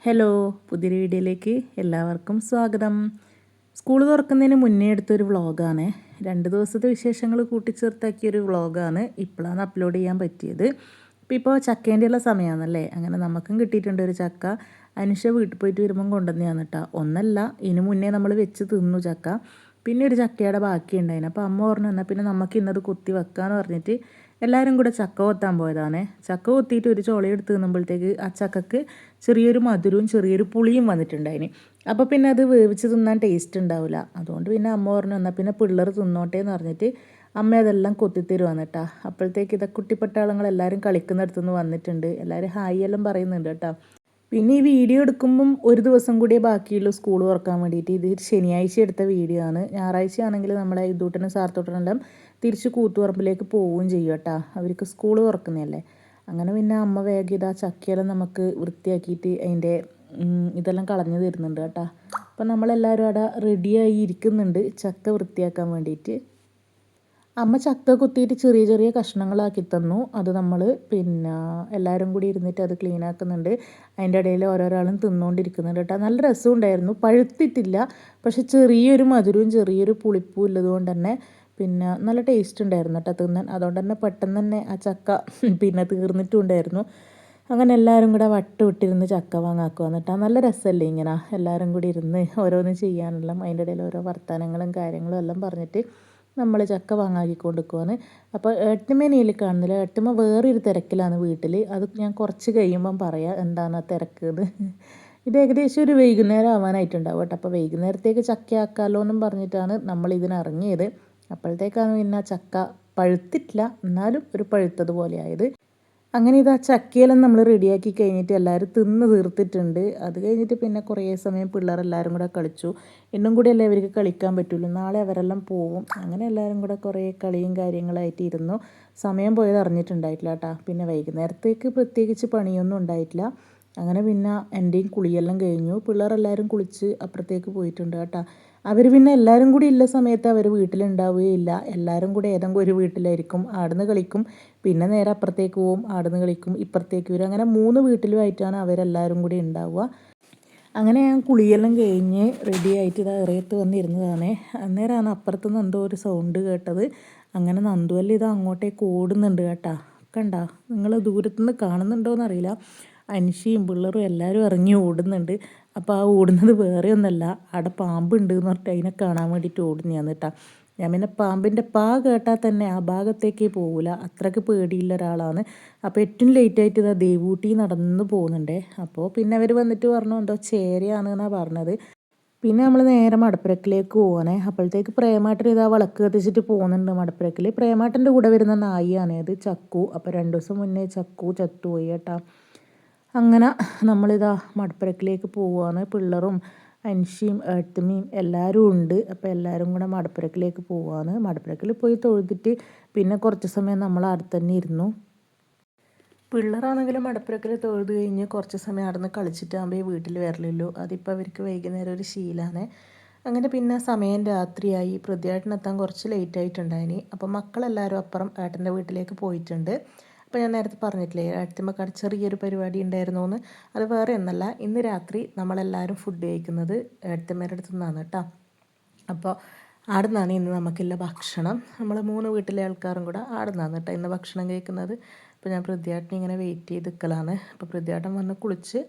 Hello, പുതിയൊരു വീഡിയോയിലേക്ക് എല്ലാവർക്കും സ്വാഗതം. സ്കൂൾ തുറക്കുന്നതിന് മുന്നേ എടുത്തൊരു വ്ളോഗാണ്. 2 ദിവസത്തെ വിശേഷങ്ങൾ കൂട്ടിച്ചേർത്താക്കിയൊരു വ്ളോഗാണ്. ഇപ്പോഴാണ് അപ്ലോഡ് ചെയ്യാൻ പറ്റിയത്. ഇപ്പോൾ ചക്കേൻ്റെ ഉള്ള സമയമാണല്ലേ, അങ്ങനെ നമുക്കും കിട്ടിയിട്ടുണ്ട് ഒരു ചക്ക. അനുഷ വീട്ടിൽ പോയിട്ട് വരുമ്പം കൊണ്ടുവന്നതാണ് കേട്ടോ. ഒന്നല്ല, ഇതിന് മുന്നേ നമ്മൾ വെച്ച് തിന്നു ചക്ക. പിന്നെ ഒരു ചക്കയുടെ ബാക്കി ഉണ്ടായിന്. അപ്പോൾ അമ്മ പറഞ്ഞു എന്നാൽ പിന്നെ നമുക്ക് ഇന്നത് കുത്തി വെക്കാമെന്ന് പറഞ്ഞിട്ട് എല്ലാവരും കൂടെ ചക്ക കൊത്താൻ പോയതാണ്. ചക്ക കൊത്തിയിട്ട് ഒരു ചുളയെടുത്ത് തിന്നുമ്പോഴത്തേക്ക് ആ ചക്കക്ക് ചെറിയൊരു മധുരവും ചെറിയൊരു പുളിയും വന്നിട്ടുണ്ടായിന്. അപ്പോൾ പിന്നെ അത് വേവിച്ച് തിന്നാൻ ടേസ്റ്റ് ഉണ്ടാവില്ല. അതുകൊണ്ട് പിന്നെ അമ്മ പറഞ്ഞു എന്നാൽ പിന്നെ പിള്ളേർ തിന്നോട്ടെ എന്ന് പറഞ്ഞിട്ട് അമ്മ അതെല്ലാം കൊത്തിത്തരുവാണ് കേട്ടോ. അപ്പോഴത്തേക്ക് ഇതൊക്കെ കുട്ടിപ്പട്ടാളങ്ങൾ എല്ലാവരും കളിക്കുന്നിടത്തുനിന്ന് വന്നിട്ടുണ്ട്. എല്ലാവരും ഹായ് എല്ലാം പറയുന്നുണ്ട് കേട്ടോ. പിന്നെ ഈ വീഡിയോ എടുക്കുമ്പം ഒരു ദിവസം കൂടിയേ ബാക്കിയുള്ളൂ സ്കൂൾ തുറക്കാൻ വേണ്ടിയിട്ട്. ഇത് ശനിയാഴ്ച എടുത്ത വീഡിയോ ആണ്. ഞായറാഴ്ച ആണെങ്കിൽ നമ്മളെ ഇതൂട്ടനും സാർത്തോട്ടനെല്ലാം തിരിച്ച് കൂത്തുപറമ്പിലേക്ക് പോവുകയും ചെയ്യും കേട്ടോ. അവർക്ക് സ്കൂൾ തുറക്കുന്നതല്ലേ. അങ്ങനെ പിന്നെ അമ്മ വേഗം ഇതാ ചക്കയെല്ലാം നമുക്ക് വൃത്തിയാക്കിയിട്ട് അതിൻ്റെ ഇതെല്ലാം കളഞ്ഞു തരുന്നുണ്ട് കേട്ടോ. അപ്പം നമ്മളെല്ലാവരും അവിടെ റെഡിയായി ഇരിക്കുന്നുണ്ട് ചക്ക വൃത്തിയാക്കാൻ വേണ്ടിയിട്ട്. അമ്മ ചക്ക കുത്തിയിട്ട് ചെറിയ ചെറിയ കഷ്ണങ്ങളാക്കി തന്നു. അത് നമ്മൾ പിന്നെ എല്ലാവരും കൂടി ഇരുന്നിട്ട് അത് ക്ലീൻ ആക്കുന്നുണ്ട്. അതിൻ്റെ ഇടയിൽ ഓരോരാളും തിന്നുകൊണ്ടിരിക്കുന്നുണ്ട് കേട്ടോ. നല്ല രസമുണ്ടായിരുന്നു. പഴുത്തിട്ടില്ല, പക്ഷെ ചെറിയൊരു മധുരവും ചെറിയൊരു പുളിപ്പും ഉള്ളതുകൊണ്ട് തന്നെ പിന്നെ നല്ല ടേസ്റ്റ് ഉണ്ടായിരുന്നു കേട്ടോ തിന്നാൻ. അതുകൊണ്ട് തന്നെ പെട്ടെന്ന് തന്നെ ആ ചക്ക പിന്നെ തീർന്നിട്ടും ഉണ്ടായിരുന്നു. അങ്ങനെ എല്ലാവരും കൂടെ വട്ടമിട്ടിരുന്ന് ചക്ക വാങ്ങാക്കുക കേട്ടോ. നല്ല രസമല്ലേ ഇങ്ങനെ എല്ലാവരും കൂടി ഇരുന്ന് ഓരോന്ന് ചെയ്യാനുള്ള. അതിൻ്റെ ഇടയിൽ ഓരോ വർത്തമാനങ്ങളും കാര്യങ്ങളും എല്ലാം പറഞ്ഞിട്ട് നമ്മൾ ചക്ക വാങ്ങാക്കിക്കൊണ്ട് നിൽക്കുവാണ്. അപ്പോൾ ഏട്ടമ്മേനയിൽ കാണുന്നില്ല. ഏട്ടമ്മ വേറൊരു തിരക്കിലാണ് വീട്ടിൽ. അത് ഞാൻ കുറച്ച് കഴിയുമ്പം പറയാം എന്താണ് ആ തിരക്ക് എന്ന്. ഇത് ഏകദേശം ഒരു വൈകുന്നേരം ആവാനായിട്ടുണ്ടാവും കേട്ടോ. അപ്പോൾ വൈകുന്നേരത്തേക്ക് ചക്കയാക്കാമല്ലോ എന്നും പറഞ്ഞിട്ടാണ് നമ്മൾ ഇതിനിറങ്ങിയത്. അപ്പോഴത്തേക്കാണ് പിന്നെ ചക്ക പഴുത്തിട്ടില്ല, എന്നാലും ഒരു പഴുത്തതുപോലെ ആയത്. അങ്ങനെ ഇതാ ചക്കയെല്ലാം നമ്മൾ റെഡിയാക്കി കഴിഞ്ഞിട്ട് എല്ലാവരും തിന്ന് തീർത്തിട്ടുണ്ട്. അത് കഴിഞ്ഞിട്ട് പിന്നെ കുറേ സമയം പിള്ളേരെല്ലാവരും കൂടെ കളിച്ചു. ഇന്നും കൂടി അല്ലേ ഇവർക്ക് കളിക്കാൻ പറ്റുള്ളൂ. നാളെ അവരെല്ലാം പോവും. അങ്ങനെ എല്ലാവരും കൂടെ കുറേ കളിയും കാര്യങ്ങളായിട്ട് ഇരുന്നു. സമയം പോയത് അറിഞ്ഞിട്ടുണ്ടായിട്ടില്ല കേട്ടോ. പിന്നെ വൈകുന്നേരത്തേക്ക് പ്രത്യേകിച്ച് പണിയൊന്നും ഉണ്ടായിട്ടില്ല. അങ്ങനെ പിന്നെ എൻ്റെയും കുളിയെല്ലാം കഴിഞ്ഞു. പിള്ളേരെല്ലാവരും കുളിച്ച് അപ്പുറത്തേക്ക് പോയിട്ടുണ്ട് കേട്ടോ. അവർ പിന്നെ എല്ലാവരും കൂടി ഉള്ള സമയത്ത് അവർ വീട്ടിലുണ്ടാവുകയില്ല. എല്ലാവരും കൂടി ഏതെങ്കിലും ഒരു വീട്ടിലായിരിക്കും. ആടുന്ന് കളിക്കും, പിന്നെ നേരെ അപ്പുറത്തേക്ക് പോവും, ആടുന്ന് കളിക്കും, ഇപ്പുറത്തേക്ക് വരും. അങ്ങനെ 3 വീട്ടിലുമായിട്ടാണ് അവരെല്ലാവരും കൂടി ഉണ്ടാവുക. അങ്ങനെ ഞാൻ കുളിയെല്ലാം കഴിഞ്ഞ് റെഡി ആയിട്ട് ഇതാ ഇറയത്ത് വന്നിരുന്നതാണ്. അന്നേരമാണ് അപ്പുറത്തുനിന്ന് എന്തോ ഒരു സൗണ്ട് കേട്ടത്. അങ്ങനെ നന്ദുവല്ല ഇത് അങ്ങോട്ടേക്ക് ഓടുന്നുണ്ട് കേട്ടോ. കണ്ട, നിങ്ങൾ ദൂരത്തുനിന്ന് കാണുന്നുണ്ടോയെന്നറിയില്ല. അൻഷിയും പിള്ളേരും എല്ലാവരും ഇറങ്ങി ഓടുന്നുണ്ട്. അപ്പോൾ ആ ഓടുന്നത് വേറെ ഒന്നല്ല, അവിടെ പാമ്പുണ്ട് എന്ന് പറഞ്ഞിട്ട് അതിനെ കാണാൻ വേണ്ടിയിട്ട് ഓടുന്നതാണ് കേട്ടോ. ഞാൻ പിന്നെ പാമ്പിൻ്റെ പാ കേട്ടാൽ തന്നെ ആ ഭാഗത്തേക്കേ പോകില്ല, അത്രയ്ക്ക് പേടിയുള്ള ഒരാളാണ്. അപ്പോൾ ഏറ്റവും ലേറ്റായിട്ട് ഇതാ ദേവൂട്ടി നടന്ന് പോകുന്നുണ്ടേ. അപ്പോൾ പിന്നെ അവർ വന്നിട്ട് പറഞ്ഞു എന്തോ ചേരയാണെന്നാണ് പറഞ്ഞത്. പിന്നെ നമ്മൾ നേരെ മടപ്പുരക്കിലേക്ക് പോവാണേ. അപ്പോഴത്തേക്ക് പ്രേമാട്ടൻ ഇതാ വിളക്ക് കത്തിച്ചിട്ട് പോകുന്നുണ്ട് മടപ്പുരക്കിൽ. പ്രേമാട്ടൻ്റെ കൂടെ വരുന്ന നായിയാണ് അത്, ചക്കു. അപ്പോൾ 2 ദിവസം മുന്നേ ചക്കു ചത്തുപോയി കേട്ടോ. അങ്ങനെ നമ്മളിതാ മടപ്പുരക്കിലേക്ക് പോവുകയാണ്. പിള്ളേരും അൻഷിയും ഏട്ടമ്മയും എല്ലാവരും ഉണ്ട്. അപ്പോൾ എല്ലാവരും കൂടെ മടപ്പുരക്കിലേക്ക് പോവുകയാണ്. മടപ്പുരക്കിൽ പോയി തൊഴുതിട്ട് പിന്നെ കുറച്ച് സമയം നമ്മൾ അവിടെ തന്നെ ഇരുന്നു. പിള്ളേരാണെങ്കിലും മടപ്പുരക്കിൽ തൊഴുത് കഴിഞ്ഞ് കുറച്ച് സമയം അവിടെ നിന്ന് കളിച്ചിട്ടാകുമ്പോൾ വീട്ടിൽ വരലുള്ളൂ. അതിപ്പോൾ അവർക്ക് വൈകുന്നേരം ഒരു ശീലമാണ്. അങ്ങനെ പിന്നെ സമയം രാത്രിയായി. പൃഥ്വിയേട്ടനെത്താൻ കുറച്ച് ലേറ്റ് ആയിട്ടുണ്ടായിനി. അപ്പോൾ മക്കളെല്ലാവരും അപ്പുറം ഏട്ടൻ്റെ വീട്ടിലേക്ക് പോയിട്ടുണ്ട്. അപ്പോൾ ഞാൻ നേരത്തെ പറഞ്ഞിട്ടില്ലേ ഏട്ടത്തിമ്മക്കാട് ചെറിയൊരു പരിപാടി ഉണ്ടായിരുന്നു എന്ന്. അത് വേറെ ഒന്നല്ല, ഇന്ന് രാത്രി നമ്മളെല്ലാവരും ഫുഡ് കഴിക്കുന്നത് ഏട്ടത്തിമ്മയുടെ അടുത്തു നിന്നാണ് കേട്ടോ. അപ്പോൾ അവിടെ നിന്നാണ് ഇന്ന് നമുക്കുള്ള ഭക്ഷണം. നമ്മൾ 3 വീട്ടിലെ ആൾക്കാരും കൂടെ അവിടെ നിന്നാണ് കേട്ടോ ഇന്ന് ഭക്ഷണം കഴിക്കുന്നത്. അപ്പോൾ ഞാൻ പൃഥ്വിയേട്ടനെ ഇങ്ങനെ വെയിറ്റ് ചെയ്ത് നിൽക്കലാണ്. അപ്പോൾ പൃഥ്വിയേട്ടൻ വന്ന് കുളിച്ച്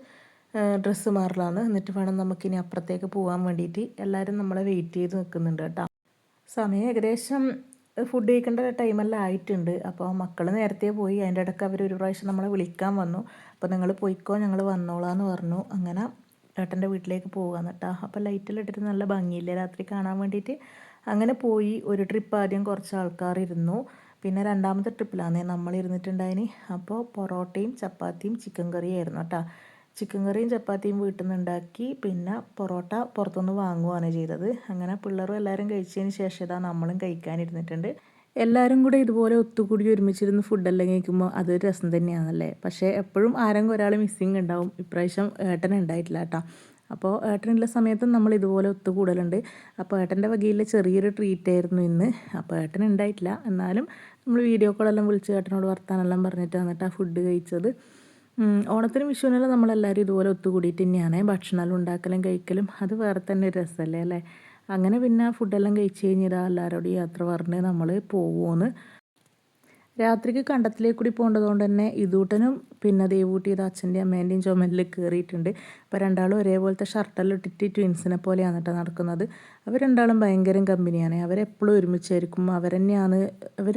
ഡ്രസ്സ് മാറലാണ്. എന്നിട്ട് വേണം നമുക്കിനി അപ്പുറത്തേക്ക് പോകാൻ വേണ്ടിയിട്ട്. എല്ലാവരും നമ്മളെ വെയിറ്റ് ചെയ്ത് നിൽക്കുന്നുണ്ട് കേട്ടോ. സമയം ഏകദേശം ഫുഡ് കഴിക്കേണ്ട ടൈമെല്ലാം ആയിട്ടുണ്ട്. അപ്പോൾ മക്കൾ നേരത്തെ പോയി. അതിൻ്റെ ഇടയ്ക്ക് അവർ ഒരു പ്രാവശ്യം നമ്മളെ വിളിക്കാൻ വന്നു. അപ്പോൾ നിങ്ങൾ പോയിക്കോ, ഞങ്ങൾ വന്നോളാന്ന് പറഞ്ഞു. അങ്ങനെ ഏട്ടൻ്റെ വീട്ടിലേക്ക് പോകാമെന്ന് കേട്ടോ. അപ്പോൾ ലൈറ്റെല്ലാം ഇട്ടിട്ട് നല്ല ഭംഗിയില്ലേ രാത്രി കാണാൻ വേണ്ടിയിട്ട്. അങ്ങനെ പോയി. ഒരു ട്രിപ്പ് ആദ്യം കുറച്ച് ആൾക്കാർ ഇരുന്നു. പിന്നെ രണ്ടാമത്തെ ട്രിപ്പിലാണ് നമ്മൾ ഇരുന്നിട്ടുണ്ടായിന്. അപ്പോൾ പൊറോട്ടയും ചപ്പാത്തിയും ചിക്കൻ കറിയും ആയിരുന്നു കേട്ടോ. ചിക്കൻ കറിയും ചപ്പാത്തിയും വീട്ടിൽ നിന്ന് ഉണ്ടാക്കി, പിന്നെ പൊറോട്ട പുറത്തുനിന്ന് വാങ്ങുകയാണ് ചെയ്തത്. അങ്ങനെ പിള്ളേരും എല്ലാവരും കഴിച്ചതിന് ശേഷം ഇതാ നമ്മളും കഴിക്കാനിരുന്നിട്ടുണ്ട്. എല്ലാവരും കൂടെ ഇതുപോലെ ഒത്തുകൂടി ഒരുമിച്ചിരുന്ന് ഫുഡെല്ലാം കഴിക്കുമ്പോൾ അതൊരു രസം തന്നെയാണല്ലേ. പക്ഷേ എപ്പോഴും ആരെങ്കിലും ഒരാൾ മിസ്സിങ് ഉണ്ടാവും. ഇപ്രാവശ്യം ഏട്ടൻ ഉണ്ടായിട്ടില്ല കേട്ടോ. അപ്പോൾ ഏട്ടനുള്ള സമയത്തും നമ്മൾ ഇതുപോലെ ഒത്തുകൂടലുണ്ട്. അപ്പോൾ ഏട്ടൻ്റെ വകയിൽ ചെറിയൊരു ട്രീറ്റ് ആയിരുന്നു ഇന്ന്. അപ്പോൾ ഏട്ടൻ ഉണ്ടായിട്ടില്ല, എന്നാലും നമ്മൾ വീഡിയോ കോളെല്ലാം വിളിച്ച് ഏട്ടനോട് വർത്താനെല്ലാം പറഞ്ഞിട്ടാണ് കേട്ടോ ഫുഡ് കഴിച്ചത്. ഓണത്തിനും വിഷുവിനെല്ലാം നമ്മളെല്ലാവരും ഇതുപോലെ ഒത്തുകൂടിയിട്ട് തന്നെയാണ് ഭക്ഷണമെല്ലാം ഉണ്ടാക്കലും കഴിക്കലും. അത് വേറെ തന്നെ ഒരു രസമല്ലേ അല്ലേ? അങ്ങനെ പിന്നെ ഫുഡെല്ലാം കഴിച്ച് കഴിഞ്ഞിട്ട് എല്ലാവരോടും യാത്ര പറഞ്ഞ് നമ്മൾ പോവുമെന്ന്. രാത്രിക്ക് കണ്ടത്തിലേക്ക് കൂടി പോകേണ്ടതുകൊണ്ട് തന്നെ ഇതൂട്ടനും പിന്നെ ദേവൂട്ടി ഇത് അച്ഛൻ്റെയും അമ്മേൻ്റെയും ചുമലിൽ കയറിയിട്ടുണ്ട്. അപ്പോൾ രണ്ടാളും ഒരേപോലത്തെ ഷർട്ടെല്ലാം ഇട്ടിട്ട് ട്വിൻസിനെ പോലെയാണ് കേട്ടോ നടക്കുന്നത്. അവർ രണ്ടാളും ഭയങ്കര കമ്പനിയാണ്. അവരെപ്പോഴും ഒരുമിച്ചായിരിക്കും. അവർ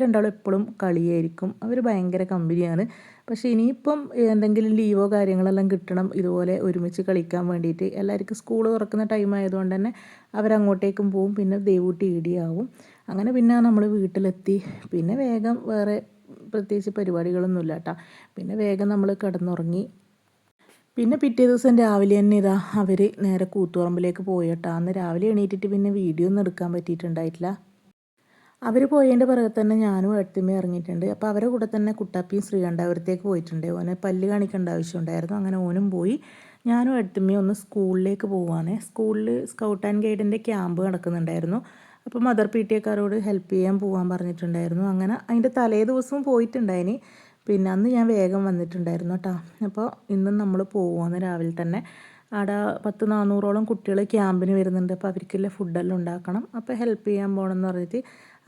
രണ്ടാളും എപ്പോഴും കളിയായിരിക്കും. അവർ ഭയങ്കര കമ്പനിയാണ്. പക്ഷേ ഇനിയിപ്പം എന്തെങ്കിലും ലീവോ കാര്യങ്ങളെല്ലാം കിട്ടണം ഇതുപോലെ ഒരുമിച്ച് കളിക്കാൻ വേണ്ടിയിട്ട്. എല്ലാവർക്കും സ്കൂൾ തുറക്കുന്ന ടൈം ആയതുകൊണ്ട് തന്നെ അവരങ്ങോട്ടേക്കും പോവും. പിന്നെ ദേവൂട്ടി ഈടിയാവും. അങ്ങനെ പിന്നെ നമ്മൾ വീട്ടിലെത്തി. പിന്നെ വേഗം വേറെ പ്രത്യേകിച്ച് പരിപാടികളൊന്നുമില്ല കേട്ടോ. പിന്നെ വേഗം നമ്മൾ കിടന്നുറങ്ങി. പിന്നെ പിറ്റേ ദിവസം രാവിലെ തന്നെ അവർ നേരെ കൂത്തുപറമ്പിലേക്ക് പോയി കേട്ടോ. അന്ന് രാവിലെ എണീറ്റിട്ട് പിന്നെ വീഡിയോ ഒന്നും എടുക്കാൻ പറ്റിയിട്ടുണ്ടായിട്ടില്ല. അവർ പോയതിൻ്റെ പിറകെ തന്നെ ഞാനും ഏട്ടത്തിയമ്മയും ഇറങ്ങിയിട്ടുണ്ട്. അപ്പോൾ അവരുടെ കൂടെ തന്നെ കുട്ടാപ്പിയും ശ്രീകണ്ഠാപുരത്തേക്ക് പോയിട്ടുണ്ട്. ഓനെ പല്ല് കാണിക്കേണ്ട ആവശ്യമുണ്ടായിരുന്നു. അങ്ങനെ ഓനും പോയി. ഞാനും ഏട്ടത്തിയമ്മയും ഒന്ന് സ്കൂളിലേക്ക് പോവുകയാണ്. സ്കൂളിൽ സ്കൗട്ട് ആൻഡ് ഗൈഡിൻ്റെ ക്യാമ്പ് നടക്കുന്നുണ്ടായിരുന്നു. അപ്പോൾ മദർ പി ടി എക്കാരോട് ഹെൽപ്പ് ചെയ്യാൻ പോകാൻ പറഞ്ഞിട്ടുണ്ടായിരുന്നു. അങ്ങനെ അതിൻ്റെ തലേ ദിവസവും പോയിട്ടുണ്ടായിന്. പിന്നെ അന്ന് ഞാൻ വേഗം വന്നിട്ടുണ്ടായിരുന്നു കേട്ടോ. അപ്പോൾ ഇന്നും നമ്മൾ പോവുകയാണ് രാവിലെ തന്നെ. അവിടെ 400ഓളം കുട്ടികൾ ക്യാമ്പിന് വരുന്നുണ്ട്. അപ്പോൾ അവർക്കെല്ലാം ഫുഡെല്ലാം ഉണ്ടാക്കണം. അപ്പോൾ ഹെൽപ്പ് ചെയ്യാൻ പോകണമെന്ന് പറഞ്ഞിട്ട്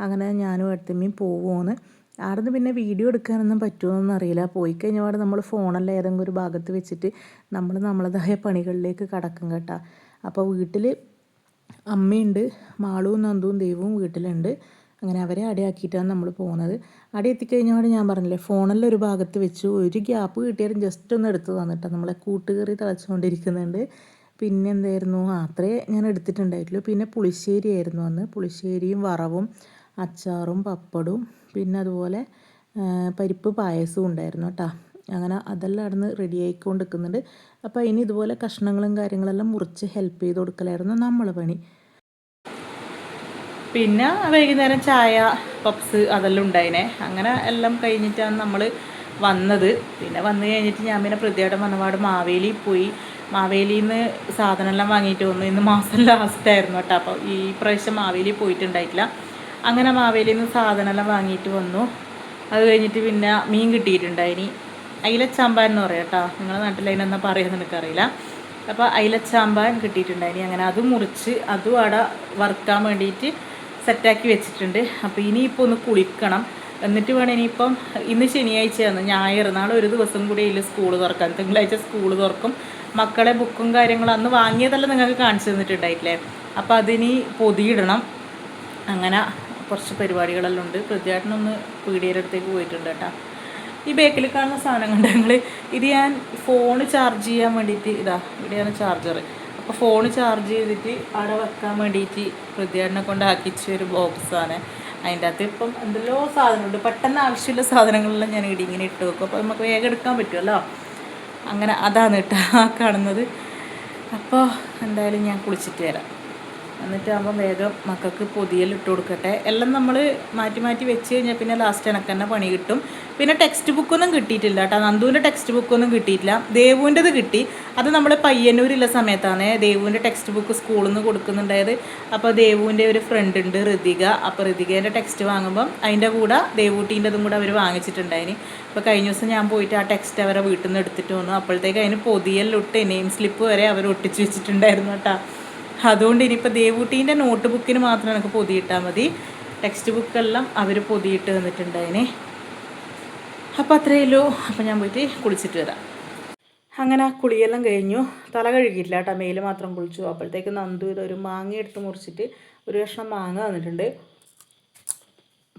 അങ്ങനെ ഞാനും ഏട്ടത്തിയമ്മയും പോവുകയാണ്. അവിടെ നിന്ന് പിന്നെ വീഡിയോ എടുക്കാനൊന്നും പറ്റുമോയെന്നൊന്നും അറിയില്ല. പോയി കഴിഞ്ഞാൽ നമ്മൾ ഫോണെല്ലാം ഏതെങ്കിലും ഒരു ഭാഗത്ത് വെച്ചിട്ട് നമ്മൾ നമ്മളതായ പണികളിലേക്ക് കടക്കും കേട്ടോ. അപ്പോൾ വീട്ടിൽ അമ്മയുണ്ട്, മാളുവും നന്ദുവും ദൈവവും വീട്ടിലുണ്ട്. അങ്ങനെ അവരെ അടയാക്കിയിട്ടാണ് നമ്മൾ പോകുന്നത്. അവിടെ എത്തിക്കഴിഞ്ഞാൽ ഞാൻ പറഞ്ഞില്ലേ ഫോണെല്ലാം ഒരു ഭാഗത്ത് വെച്ചു. ഒരു ഗ്യാപ്പ് കിട്ടിയാലും ജസ്റ്റ് ഒന്ന് എടുത്ത് തന്നിട്ടോ. നമ്മളെ കൂട്ടുകറി തിളച്ചുകൊണ്ടിരിക്കുന്നുണ്ട്. പിന്നെ എന്തായിരുന്നു അത്രേ ഞാൻ എടുത്തിട്ടുണ്ടായിട്ടുള്ളൂ. പിന്നെ പുളിശ്ശേരി ആയിരുന്നു അന്ന്. പുളിശ്ശേരിയും വറവും അച്ചാറും പപ്പടവും പിന്നെ അതുപോലെ പരിപ്പ് പായസവും ഉണ്ടായിരുന്നു കേട്ടോ. അങ്ങനെ അതെല്ലാം അവിടെ നിന്ന് റെഡി ആയിക്കൊണ്ട് നിൽക്കുന്നുണ്ട്. അപ്പോൾ ഇനി ഇതുപോലെ കഷ്ണങ്ങളും കാര്യങ്ങളെല്ലാം മുറിച്ച് ഹെൽപ്പ് ചെയ്ത് കൊടുക്കലായിരുന്നു നമ്മളെ പണി. പിന്നെ വൈകുന്നേരം ചായ പപ്സ് അതെല്ലാം ഉണ്ടായിനെ. അങ്ങനെ എല്ലാം കഴിഞ്ഞിട്ടാണ് നമ്മൾ വന്നത്. പിന്നെ വന്നു കഴിഞ്ഞിട്ട് ഞാൻ പിന്നെ പ്രതിയായിട്ട് വന്നപാട് മാവേലി പോയി. മാവേലിയിൽ നിന്ന് സാധനമെല്ലാം വാങ്ങിയിട്ട് വന്നു. ഇന്ന് മാസം ലാസ്റ്റായിരുന്നു കേട്ടോ. അപ്പോൾ ഈ പ്രാവശ്യം മാവേലി പോയിട്ടുണ്ടായിട്ടില്ല. അങ്ങനെ മാവേലിയിൽ നിന്ന് സാധനമെല്ലാം വാങ്ങിയിട്ട് വന്നു. അത് കഴിഞ്ഞിട്ട് പിന്നെ മീൻ കിട്ടിയിട്ടുണ്ടായിനി. അയിലച്ചാമ്പാൻ എന്ന് പറയാം കേട്ടോ. നിങ്ങളുടെ നാട്ടിൽ അതിനെന്നാ പറയുന്നത് എനിക്കറിയില്ല. അപ്പോൾ അയിലച്ചാമ്പാൻ കിട്ടിയിട്ടുണ്ടായിനി. അങ്ങനെ അത് മുറിച്ച് അതും അവിടെ വറുക്കാൻ വേണ്ടിയിട്ട് സെറ്റാക്കി വെച്ചിട്ടുണ്ട്. അപ്പോൾ ഇനിയിപ്പോൾ ഒന്ന് കുളിക്കണം. എന്നിട്ട് വേണം ഇനിയിപ്പം ഇന്ന് ശനിയാഴ്ചയാണ്, ഞായർ, നാളെ ഒരു ദിവസം കൂടി ഇല്ല സ്കൂൾ തുറക്കാൻ. തിങ്കളാഴ്ച സ്കൂൾ തുറക്കും. മക്കളെ ബുക്കും കാര്യങ്ങളും അന്ന് വാങ്ങിയതെല്ലാം നിങ്ങൾക്ക് കാണിച്ചു തന്നിട്ടുണ്ടായിട്ടില്ലേ. അപ്പോൾ അതിനി പൊതിയിടണം. അങ്ങനെ കുറച്ച് പരിപാടികളെല്ലാം ഉണ്ട്. പൃഥ്വിയേട്ടനൊന്ന് പീടികയുടെ അടുത്തേക്ക് പോയിട്ടുണ്ട് കേട്ടോ. ഈ ബേക്കിൽ കാണുന്ന സാധനം കണ്ട് ഞങ്ങൾ ഇത് ഞാൻ ഫോണ് ചാർജ് ചെയ്യാൻ വേണ്ടിയിട്ട് ഇവിടെയാണ് ചാർജർ. അപ്പോൾ ഫോണ് ചാർജ് ചെയ്തിട്ട് അവിടെ വെക്കാൻ വേണ്ടിയിട്ട് പൃഥ്വിയേട്ടനെ കൊണ്ട് ആക്കിച്ച ഒരു ബോക്സാണ്. അതിൻ്റെ അകത്ത് ഇപ്പം എന്തെല്ലോ സാധനമുണ്ട്. പെട്ടെന്ന് ആവശ്യമുള്ള സാധനങ്ങളെല്ലാം ഞാൻ ഇങ്ങനെ ഇട്ട് വെക്കും. അപ്പോൾ നമുക്ക് വേഗം എടുക്കാൻ പറ്റുമല്ലോ. അങ്ങനെ അതാണ് കേട്ടോ കാണുന്നത്. അപ്പോൾ എന്തായാലും ഞാൻ കുളിച്ചിട്ട് വരാം. എന്നിട്ടാകുമ്പോൾ വേഗം മക്കൾക്ക് പൊതിയെല്ലാം ഇട്ട് കൊടുക്കട്ടെ. എല്ലാം നമ്മൾ മാറ്റി മാറ്റി വെച്ച് കഴിഞ്ഞാൽ പിന്നെ ലാസ്റ്റ് എനിക്ക് തന്നെ പണി കിട്ടും. പിന്നെ ടെക്സ്റ്റ് ബുക്കൊന്നും കിട്ടിയിട്ടില്ല കേട്ടോ. നന്ദുവിൻ്റെ ടെക്സ്റ്റ് ബുക്കൊന്നും കിട്ടിയിട്ടില്ല. ദേവുവിൻ്റെത് കിട്ടി. അത് നമ്മൾ പയ്യന്നൂരുള്ള സമയത്താണ് ദേവുവിൻ്റെ ടെക്സ്റ്റ് ബുക്ക് സ്കൂളിൽ നിന്ന് കൊടുക്കുന്നുണ്ടായത്. അപ്പോൾ ദേവുവിൻ്റെ ഒരു ഫ്രണ്ട് ഉണ്ട് ഋതിക. അപ്പോൾ ഋതികേൻ്റെ ടെക്സ്റ്റ് വാങ്ങുമ്പം അതിൻ്റെ കൂടെ ദേവൂട്ടീൻ്റെതും കൂടെ അവർ വാങ്ങിച്ചിട്ടുണ്ടായിന്. അപ്പോൾ കഴിഞ്ഞ ദിവസം ഞാൻ പോയിട്ട് ആ ടെക്സ്റ്റ് അവരെ വീട്ടിൽ നിന്ന് എടുത്തിട്ട് വന്നു. അപ്പോഴത്തേക്ക് അതിന് പൊതിയെല്ലാം ഇട്ട് നെയിം സ്ലിപ്പ് വരെ അവർ ഒട്ടിച്ച് വെച്ചിട്ടുണ്ടായിരുന്നു കേട്ടോ. അതുകൊണ്ട് ഇനിയിപ്പോൾ ദേവൂട്ടീൻ്റെ നോട്ട് ബുക്കിന് മാത്രം എനിക്ക് പൊതിയിട്ടാൽ മതി. ടെക്സ്റ്റ് ബുക്കെല്ലാം അവർ പൊതിയിട്ട് തന്നിട്ടുണ്ടായിനെ. അപ്പോൾ അത്രയേ ഉള്ളൂ. അപ്പോൾ ഞാൻ പോയിട്ട് കുളിച്ചിട്ട് വരാം. അങ്ങനെ ആ കുളിയെല്ലാം കഴിഞ്ഞു. തല കഴുകിയില്ല കേട്ടോ, മേൽ മാത്രം കുളിച്ചു. അപ്പോഴത്തേക്ക് നന്ദു ഇതൊരു മാങ്ങ എടുത്ത് മുറിച്ചിട്ട് ഒരു കഷ്ണം മാങ്ങ തന്നിട്ടുണ്ട്.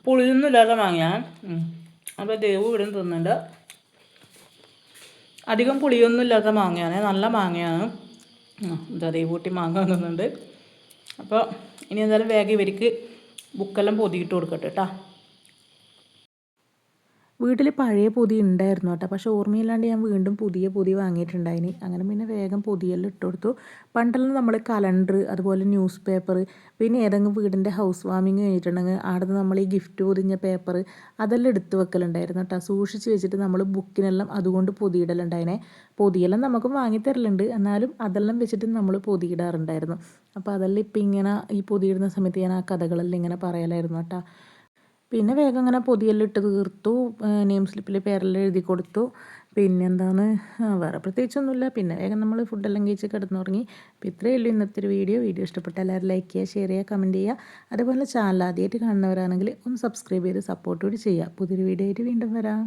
പുളിയൊന്നും ഇല്ലാതെ മാങ്ങയാൻ. അപ്പോൾ ദേവു ഇവിടെ തിന്നുന്നുണ്ട്. അധികം പുളിയൊന്നും ഇല്ലാത്ത മാങ്ങയാണ്, നല്ല മാങ്ങയാണ്. എന്താ ദേവൂട്ടി മാങ്ങ തന്നുന്നുണ്ട്. അപ്പോൾ ഇനി എന്തായാലും വേഗം ഇവർക്ക് ബുക്കെല്ലാം പൊതിയിട്ട് കൊടുക്കട്ടെ കേട്ടോ. വീട്ടിൽ പഴയ പൊതി ഉണ്ടായിരുന്നു കേട്ടോ. പക്ഷേ ഓർമ്മയില്ലാണ്ട് ഞാൻ വീണ്ടും പുതിയ പൊതി വാങ്ങിയിട്ടുണ്ടായിന്. അങ്ങനെ പിന്നെ വേഗം പൊതിയെല്ലാം ഇട്ട് കൊടുത്തു. പണ്ടെല്ലാം നമ്മൾ കലണ്ടർ, അതുപോലെ ന്യൂസ് പേപ്പർ, പിന്നെ ഏതെങ്കിലും വീടിൻ്റെ ഹൗസ് വാമിങ് കഴിഞ്ഞിട്ടുണ്ടെങ്കിൽ അവിടെ നിന്ന് നമ്മൾ ഈ ഗിഫ്റ്റ് പൊതിഞ്ഞ പേപ്പർ അതെല്ലാം എടുത്ത് വെക്കലുണ്ടായിരുന്നു കേട്ടോ. സൂക്ഷിച്ച് വെച്ചിട്ട് നമ്മൾ ബുക്കിനെല്ലാം അതുകൊണ്ട് പൊതിയിടലുണ്ടായിനെ. പൊതിയെല്ലാം നമുക്ക് വാങ്ങിത്തരലുണ്ട്, എന്നാലും അതെല്ലാം വെച്ചിട്ട് നമ്മൾ പൊതിയിടാറുണ്ടായിരുന്നു. അപ്പോൾ അതെല്ലാം ഇപ്പം ഇങ്ങനെ ഈ പൊതിയിടുന്ന സമയത്ത് ഞാൻ ആ കഥകളെല്ലാം ഇങ്ങനെ പറയലായിരുന്നു കേട്ടോ. പിന്നെ വേഗം അങ്ങനെ പൊതിയെല്ലാം ഇട്ട് തീർത്തു. നെയിം സ്ലിപ്പിൽ പേരെല്ലാം എഴുതി കൊടുത്തു. പിന്നെന്താണ് വേറെ പ്രത്യേകിച്ചൊന്നുമില്ല. പിന്നെ വേഗം നമ്മൾ ഫുഡെല്ലാം കഴിച്ച് കിടന്നുറങ്ങി. അപ്പോൾ ഇത്രയേ ഉള്ളൂ ഇന്നത്തെ ഒരു വീഡിയോ ഇഷ്ടപ്പെട്ടാൽ എല്ലാവരും ലൈക്ക് ചെയ്യുക, ഷെയർ ചെയ്യുക, കമൻറ്റ് ചെയ്യുക. അതുപോലെ ചാനൽ ആദ്യമായിട്ട് കാണുന്നവരാണെങ്കിൽ ഒന്ന് സബ്സ്ക്രൈബ് ചെയ്ത് സപ്പോർട്ട് കൂടി ചെയ്യുക. പുതിയൊരു വീഡിയോ ആയിട്ട് വീണ്ടും വരാം.